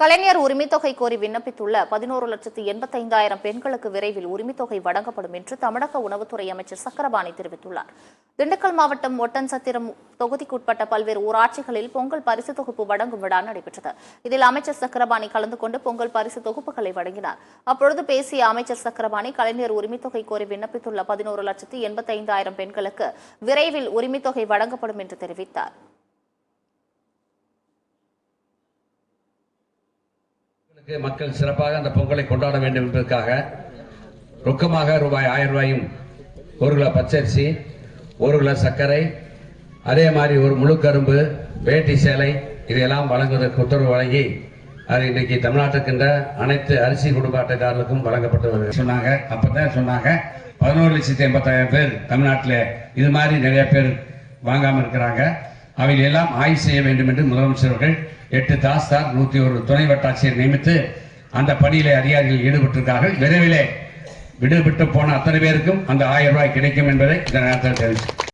கலைஞர் உரிமைத்தொகை கோரி விண்ணப்பித்துள்ள 11,85,000 பெண்களுக்கு விரைவில் உரிமைத்தொகை வழங்கப்படும் என்று தமிழக உணவுத்துறை அமைச்சர் சக்கரபாணி தெரிவித்துள்ளார். திண்டுக்கல் மாவட்டம் ஒட்டன்சத்திரம் தொகுதிக்குட்பட்ட பல்வேறு ஊராட்சிகளில் பொங்கல் பரிசு தொகுப்பு வழங்கும் விழா நடைபெற்றது. இதில் அமைச்சர் சக்கரபாணி கலந்து கொண்டு பொங்கல் பரிசு தொகுப்புகளை வழங்கினார். அப்பொழுது பேசிய அமைச்சர் சக்கரபாணி, கலைஞர் உரிமைத்தொகை கோரி விண்ணப்பித்துள்ள 11,85,000 பெண்களுக்கு விரைவில் உரிமைத்தொகை வழங்கப்படும் என்று தெரிவித்தார். மக்கள் சிறப்பாக அந்த பொங்கலை கொண்டாட வேண்டும் என்பதற்காக ரொக்கமாக ரூபாய் 1000 1 கிலோ பச்சரிசி, 1 கிலோ சர்க்கரை, அதே மாதிரி ஒரு முழு கரும்பு, வேட்டி சேலை இதையெல்லாம் வழங்குவதற்கு உத்தரவு வழங்கி அது இன்றைக்கு தமிழ்நாட்டுக்கின்ற அனைத்து அரிசி குடும்ப அட்டைதாரர்களுக்கும் வழங்கப்பட்டு வருகிறது சொன்னாங்க. அப்பதான் சொன்னாங்க 11,80,000 பேர் தமிழ்நாட்டில் இது மாதிரி நிறைய பேர் வாங்காமல் இருக்கிறாங்க. அவைகள் எல்லாம் ஆய்வு செய்ய வேண்டும் என்று முதலமைச்சர் அவர்கள் 8 தாஸ்தார் 101 துணை வட்டாட்சியர் நியமித்து அந்த பணியிலே அதிகாரிகள் ஈடுபட்டிருக்கார்கள். விரைவிலே விடுபட்டு போன அத்தனை பேருக்கும் அந்த 1000 ரூபாய் கிடைக்கும் என்பதை இந்த நேரத்தில் தெரிவித்து